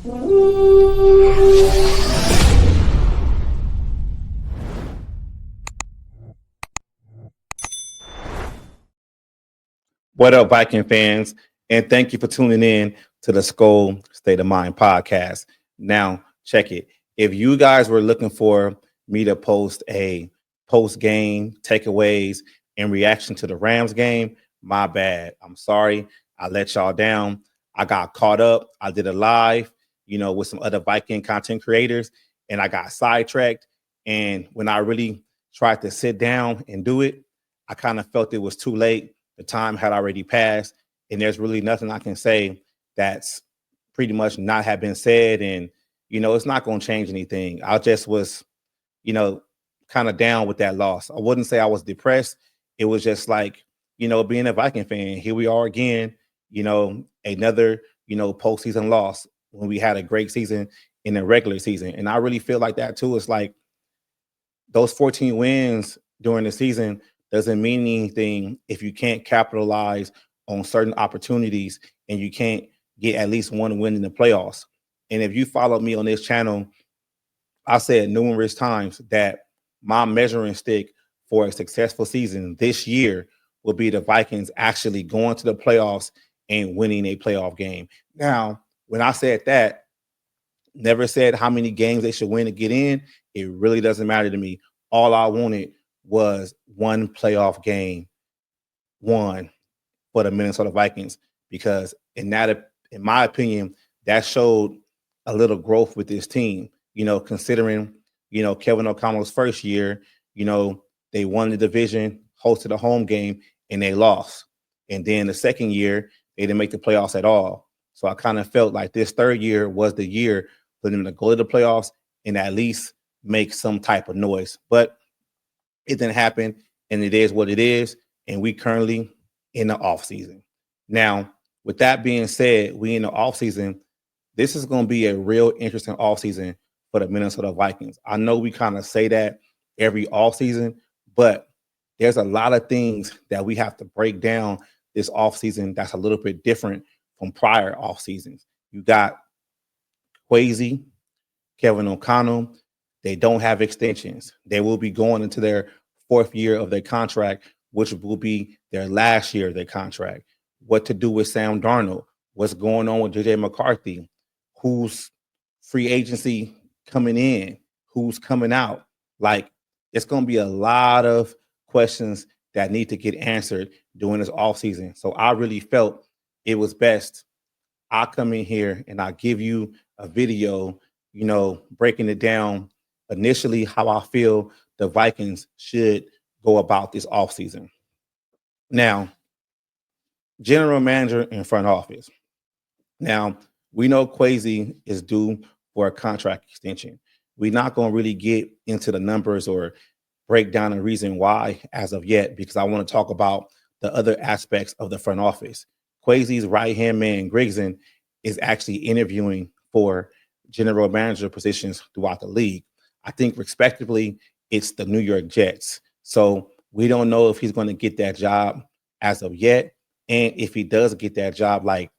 What up, Viking fans? And thank you for tuning in to the Skol State of Mind podcast. Now, check it. If you guys were looking for me to post a post-game takeaways in reaction to the Rams game, my bad. I'm sorry. I let y'all down. I got caught up. I did a live, with some other Viking content creators, and I got sidetracked. And when I really tried to sit down and do it, I kind of felt it was too late. The time had already passed, and there's really nothing I can say that's pretty much not have been said. And, it's not going to change anything. I just was, kind of down with that loss. I wouldn't say I was depressed. It was just like, being a Viking fan, here we are again, another, postseason loss when we had a great season in the regular season. And I really feel like that too. It's like those 14 wins during the season doesn't mean anything if you can't capitalize on certain opportunities and you can't get at least one win in the playoffs. And if you follow me on this channel, I said numerous times that my measuring stick for a successful season this year will be the Vikings actually going to the playoffs and winning a playoff game. Now, when I said that, never said how many games they should win to get in. It really doesn't matter to me. All I wanted was one playoff game won for the Minnesota Vikings, because in my opinion, that showed a little growth with this team, considering, Kevin O'Connell's first year, they won the division, hosted a home game, and they lost. And then the second year, they didn't make the playoffs at all. So I kind of felt like this third year was the year for them to go to the playoffs and at least make some type of noise. But it didn't happen, and it is what it is, and we currently in the offseason. Now, with that being said, we in the offseason. This is going to be a real interesting offseason for the Minnesota Vikings. I know we kind of say that every offseason, but there's a lot of things that we have to break down this offseason that's a little bit different from prior offseasons. You got Kwesi, Kevin O'Connell. They don't have extensions. They will be going into their fourth year of their contract, which will be their last year of their contract. What to do with Sam Darnold? What's going on with JJ McCarthy? Who's free agency coming in? Who's coming out? Like, it's going to be a lot of questions that need to get answered during this offseason. So I really felt it was best I come in here and I give you a video, breaking it down initially how I feel the Vikings should go about this offseason. Now, general manager and front office. Now, we know Kwesi is due for a contract extension. We're not going to really get into the numbers or break down the reason why as of yet, because I want to talk about the other aspects of the front office. Kwesi's right-hand man, Grigson, is actually interviewing for general manager positions throughout the league. I think respectively, it's the New York Jets. So we don't know if he's going to get that job as of yet. And if he does get that job, like,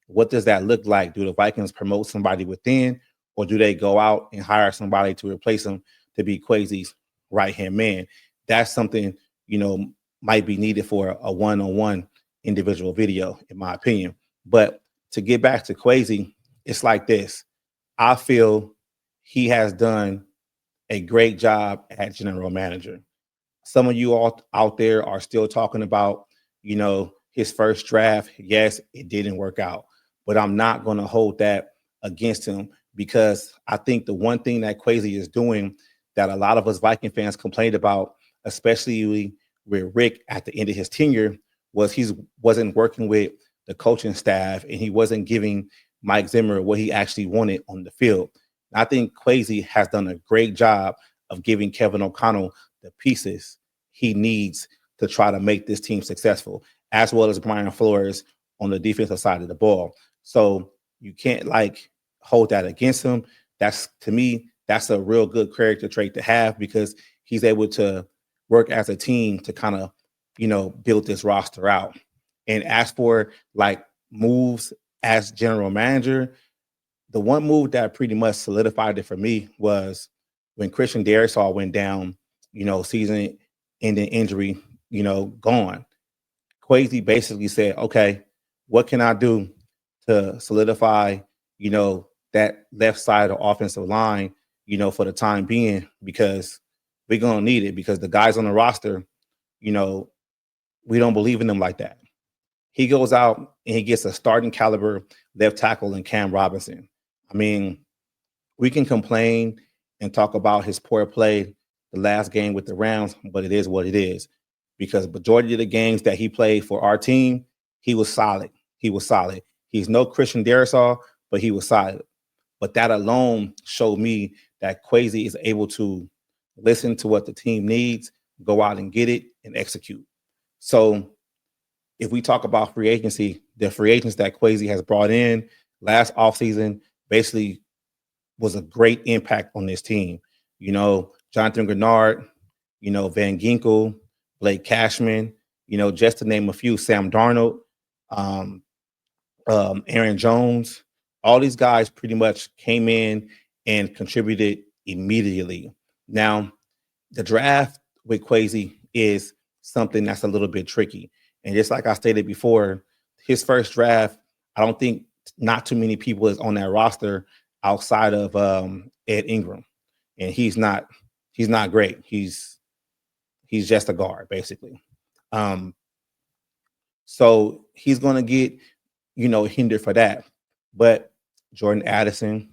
what does that look like? Do the Vikings promote somebody within, or do they go out and hire somebody to replace him to be Kwesi's right-hand man? That's something, might be needed for a one-on-one individual video, in my opinion. But to get back to Kwesi, it's like this. I feel he has done a great job at general manager. Some of you all out there are still talking about, his first draft. Yes, it didn't work out, but I'm not going to hold that against him, because I think the one thing that Kwesi is doing that a lot of us Viking fans complained about, especially with Rick at the end of his tenure, was he wasn't working with the coaching staff and he wasn't giving Mike Zimmer what he actually wanted on the field. And I think Kwesi has done a great job of giving Kevin O'Connell the pieces he needs to try to make this team successful, as well as Brian Flores on the defensive side of the ball. So you can't hold that against him. That's, to me, that's a real good character trait to have, because he's able to work as a team to kind of, build this roster out. And as for moves as general manager, the one move that pretty much solidified it for me was when Christian Darrisaw went down, season ending injury, gone. Kwesi basically said, okay, what can I do to solidify, that left side of offensive line, for the time being, because we're going to need it, because the guys on the roster, we don't believe in them like that. He goes out and he gets a starting caliber left tackle in Cam Robinson. I mean, we can complain and talk about his poor play the last game with the Rams, but it is what it is. Because majority of the games that he played for our team, he was solid. He was solid. He's no Christian Darrisaw, but he was solid. But that alone showed me that Kwesi is able to listen to what the team needs, go out and get it, and execute. So if we talk about free agency, the free agents that Kwesi has brought in last offseason basically was a great impact on this team. Jonathan Grenard, Van Ginkel, Blake Cashman, just to name a few, Sam Darnold, Aaron Jones, all these guys pretty much came in and contributed immediately. Now, the draft with Kwesi is something that's a little bit tricky. And just like I stated before, his first draft, I don't think not too many people is on that roster outside of Ed Ingram. And he's not great. He's just a guard, basically. So he's going to get, hindered for that. But Jordan Addison,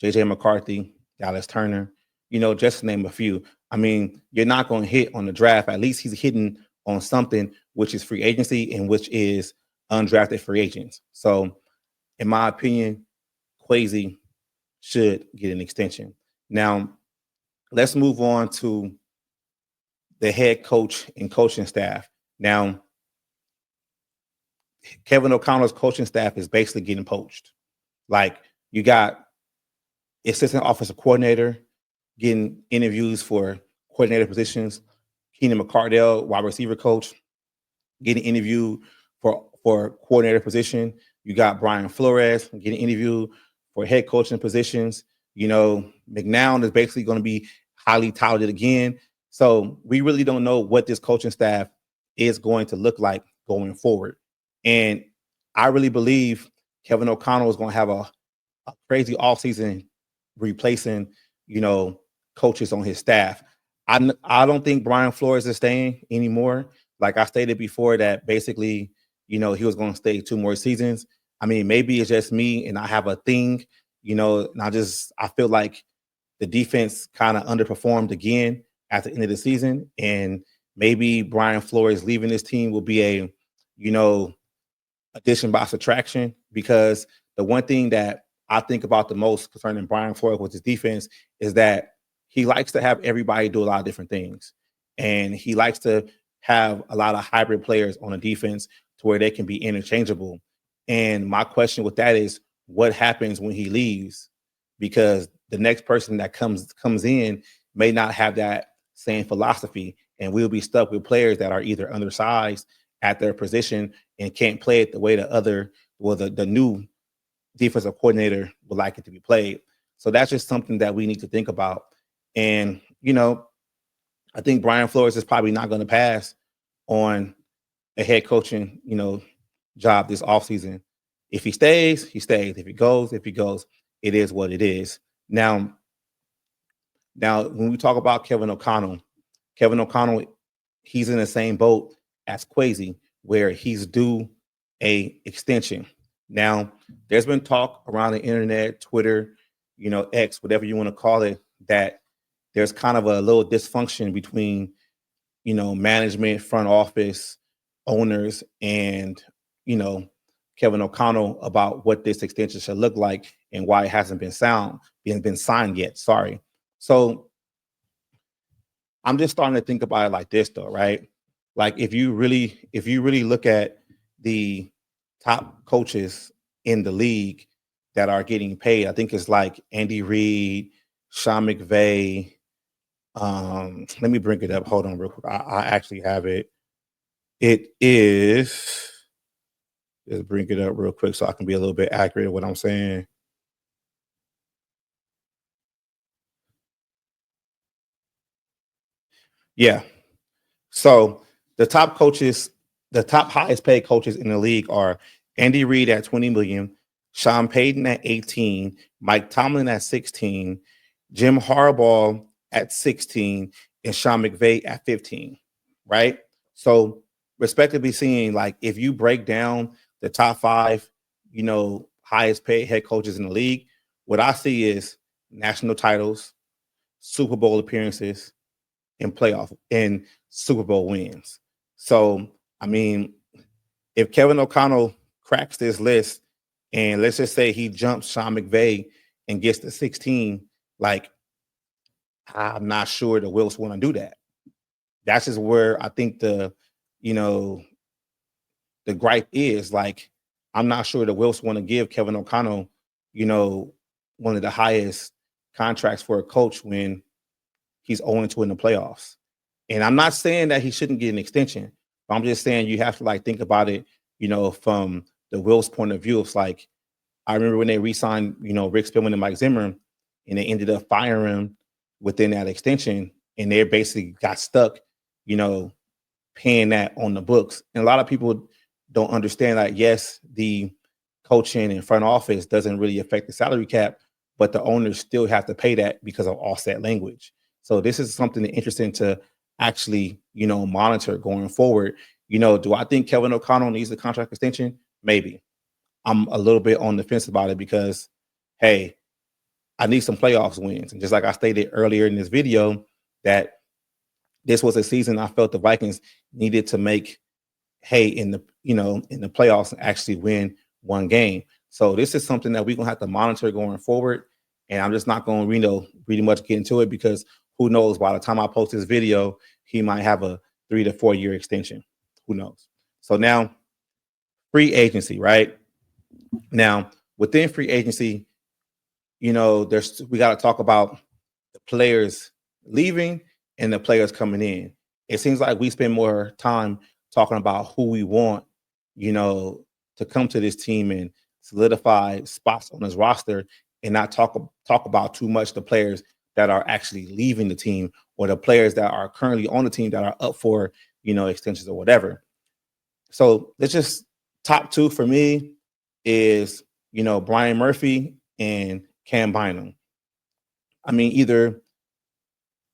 JJ McCarthy, Dallas Turner, just to name a few. I mean, you're not going to hit on the draft. At least he's hitting on something, which is free agency and which is undrafted free agents. So in my opinion, Kwesi should get an extension. Now, let's move on to the head coach and coaching staff. Now, Kevin O'Connell's coaching staff is basically getting poached. Like, you got assistant offensive coordinator getting interviews for coordinator positions. Keenan McCardell, wide receiver coach, getting interviewed for coordinator position. You got Brian Flores getting interviewed for head coaching positions. McNown is basically going to be highly touted again. So we really don't know what this coaching staff is going to look like going forward. And I really believe Kevin O'Connell is going to have a crazy offseason replacing, coaches on his staff. I don't think Brian Flores is staying anymore. Like I stated before, that basically, he was going to stay 2 more seasons. I mean, maybe it's just me and I have a thing, and I feel like the defense kind of underperformed again at the end of the season. And maybe Brian Flores leaving this team will be a, addition by subtraction, because the one thing that I think about the most concerning Brian Flores with his defense is that he likes to have everybody do a lot of different things. And he likes to have a lot of hybrid players on a defense to where they can be interchangeable. And my question with that is, what happens when he leaves? Because the next person that comes in may not have that same philosophy, and we'll be stuck with players that are either undersized at their position and can't play it the way the new defensive coordinator would like it to be played. So that's just something that we need to think about. And, I think Brian Flores is probably not going to pass on a head coaching, job this offseason. If he stays, he stays. If he goes, it is what it is. Now, when we talk about Kevin O'Connell, he's in the same boat as Kwesi, where he's due a extension. Now, there's been talk around the internet, Twitter, X, whatever you want to call it, that there's kind of a little dysfunction between, management, front office, owners, and, Kevin O'Connell about what this extension should look like and why it hasn't been signed yet. Sorry. So I'm just starting to think about it like this, though, right? Like, if you really look at the top coaches in the league that are getting paid, I think it's like Andy Reid, Sean McVay. Let me bring it up. Hold on real quick. I actually have it. It is, just bring it up real quick so I can be a little bit accurate in what I'm saying. Yeah. So the top coaches, the top highest paid coaches in the league are Andy Reid at 20 million, Sean Payton at 18, Mike Tomlin at 16, Jim Harbaugh at 16, and Sean McVay at 15. Right. So respectively seeing, like, if you break down the top five, highest paid head coaches in the league, what I see is national titles, Super Bowl appearances, and playoff and Super Bowl wins. So, I mean, if Kevin O'Connell cracks this list and let's just say he jumps Sean McVay and gets to 16, like, I'm not sure the Wills want to do that. That's just where I think you know, the gripe is. Like, I'm not sure the Wills want to give Kevin O'Connell, one of the highest contracts for a coach when he's 0-2 in the playoffs. And I'm not saying that he shouldn't get an extension, but I'm just saying you have to, like, think about it, from the Wills' point of view. It's like, I remember when they re-signed, Rick Spielman and Mike Zimmer, and they ended up firing him within that extension, and they basically got stuck, paying that on the books. And a lot of people don't understand that, yes, the coaching and front office doesn't really affect the salary cap, but the owners still have to pay that because of offset language. So this is something interesting to actually, monitor going forward. Do I think Kevin O'Connell needs a contract extension? Maybe. I'm a little bit on the fence about it because, hey, I need some playoffs wins. And just like I stated earlier in this video, that this was a season I felt the Vikings needed to make hay in the playoffs and actually win one game. So this is something that we're gonna have to monitor going forward. And I'm just not going to really much get into it because who knows, by the time I post this video, he might have a 3 to 4 year extension. Who knows? So now, free agency, right? Now, within free agency, we got to talk about the players leaving and the players coming in. It seems like we spend more time talking about who we want, to come to this team and solidify spots on this roster, and not talk about too much the players that are actually leaving the team, or the players that are currently on the team that are up for, extensions or whatever. So let's just, top two for me is, Brian Murphy and Cam Bynum. I mean, either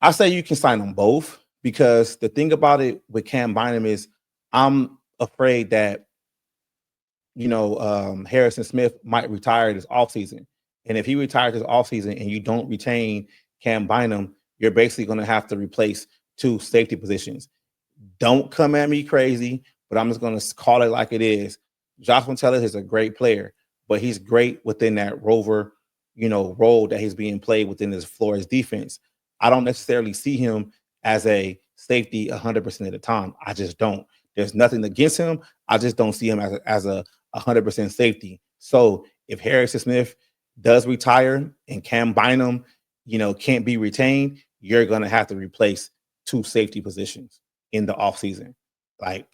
I say you can sign them both, because the thing about it with Cam Bynum is I'm afraid that, Harrison Smith might retire this offseason. And if he retires this offseason and you don't retain Cam Bynum, you're basically going to have to replace two safety positions. Don't come at me crazy, but I'm just going to call it like it is. Joshua Taylor is a great player, but he's great within that rover, role that he's being played within his Flores defense. I don't necessarily see him as a safety 100% of the time. I just don't. There's nothing against him. I just don't see him as a 100% safety. So if Harrison Smith does retire and Cam Bynum, can't be retained, you're going to have to replace two safety positions in the offseason. Like,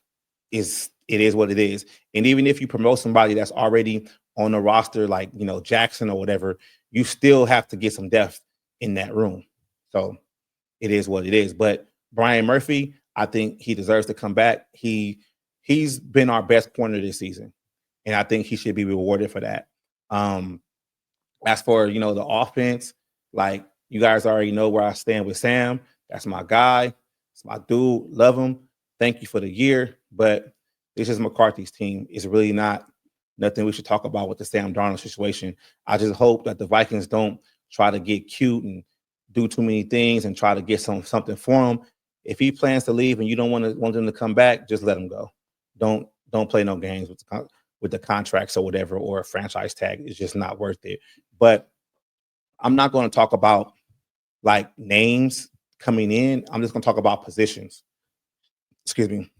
it is what it is. And even if you promote somebody that's already on the roster, like, Jackson or whatever, you still have to get some depth in that room. So it is what it is. But Brian Murphy, I think he deserves to come back. He's been our best corner this season, and I think he should be rewarded for that. As for, the offense, like, you guys already know where I stand with Sam. That's my guy. It's my dude. Love him. Thank you for the year. But this is McCarthy's team. It's really not nothing we should talk about with the Sam Darnold situation. I just hope that the Vikings don't try to get cute and do too many things and try to get something for him. If he plans to leave and you don't want him to come back, just let him go. Don't play no games with the contracts or whatever, or a franchise tag. It's just not worth it. But I'm not going to talk about, like, names coming in. I'm just going to talk about positions. Excuse me.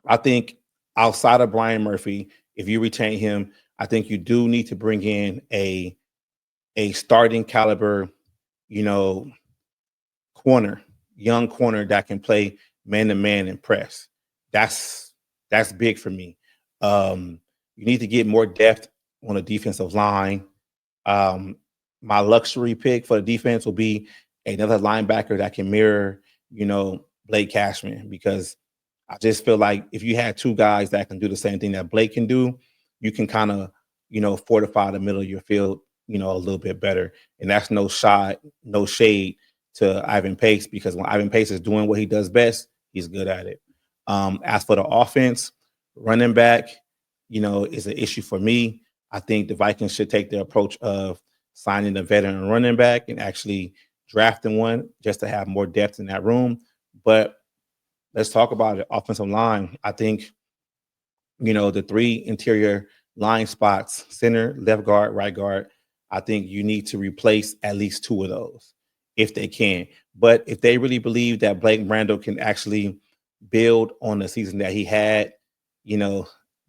I think outside of Brian Murphy, if you retain him, I think you do need to bring in a starting caliber, young corner that can play man-to-man and press. That's big for me. You need to get more depth on the defensive line. My luxury pick for the defense will be another linebacker that can mirror, Blake Cashman, because I just feel like if you had two guys that can do the same thing that Blake can do, you can kind of, fortify the middle of your field, a little bit better. And that's no shot, no shade to Ivan Pace, because when Ivan Pace is doing what he does best, he's good at it. As for the offense, running back, is an issue for me. I think the Vikings should take the approach of signing a veteran running back and actually drafting one just to have more depth in that room. But let's talk about it. Offensive line. I think, the three interior line spots, center, left guard, right guard, I think you need to replace at least two of those if they can. But if they really believe that Blake Brando can actually build on the season that he had,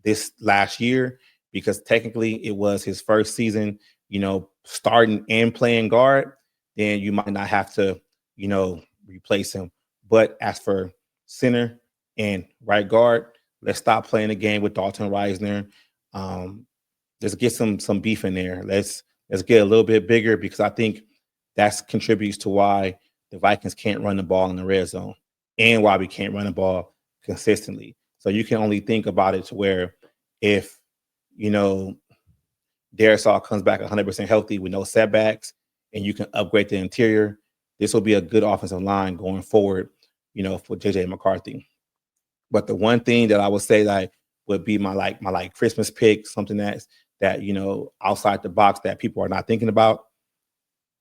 this last year, because technically it was his first season, starting and playing guard, then you might not have to, replace him. But as for center and right guard, let's stop playing the game with Dalton Reisner. Let's get some beef in there. Let's get a little bit bigger, because I think that contributes to why the Vikings can't run the ball in the red zone and why we can't run the ball consistently. So you can only think about it to where if, Darisaw comes back 100% healthy with no setbacks and you can upgrade the interior, this will be a good offensive line going forward, for JJ McCarthy. But the one thing that I would say that would be my Christmas pick, something that outside the box that people are not thinking about,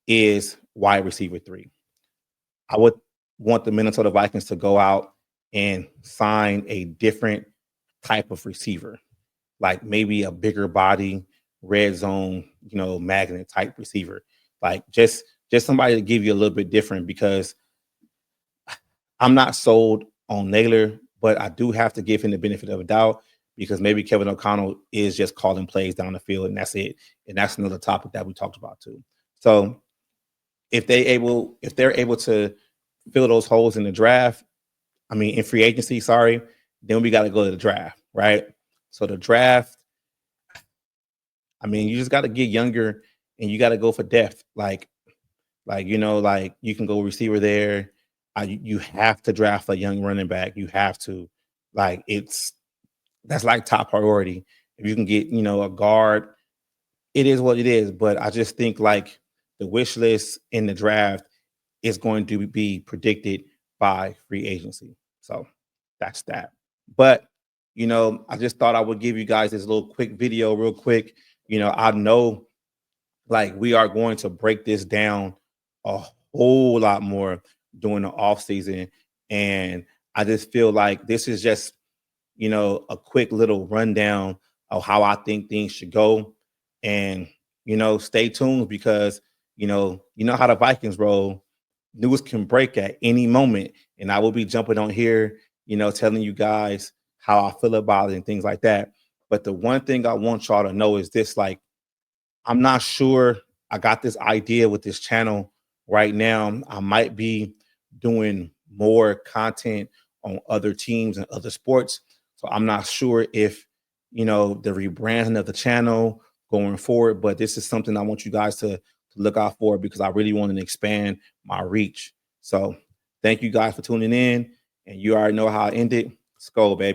is wide receiver 3. I would want the Minnesota Vikings to go out and sign a different type of receiver, like maybe a bigger body, red zone, magnet type receiver, like just somebody to give you a little bit different, because I'm not sold on Naylor, but I do have to give him the benefit of a doubt, because maybe Kevin O'Connell is just calling plays down the field and that's it. And that's another topic that we talked about too. So if they're able to fill those holes in the draft, in free agency, then we got to go to the draft, right? So the draft, you just got to get younger and you got to go for depth. Like you can go receiver there. You have to draft a young running back. You have to, that's like top priority. If you can get, a guard, it is what it is. But I just think like the wish list in the draft is going to be predicted by free agency. So that's that. But, I just thought I would give you guys this little quick video real quick. I know we are going to break this down a whole lot more during the off season. And I just feel like this is just, a quick little rundown of how I think things should go. And, stay tuned, because, how the Vikings roll. News can break at any moment. And I will be jumping on here, telling you guys how I feel about it and things like that. But the one thing I want y'all to know is this, I'm not sure I got this idea with this channel right now. I might be doing more content on other teams and other sports. So I'm not sure if, the rebranding of the channel going forward, but this is something I want you guys to look out for, because I really want to expand my reach. So thank you guys for tuning in, and you already know how I end it. Skol, baby.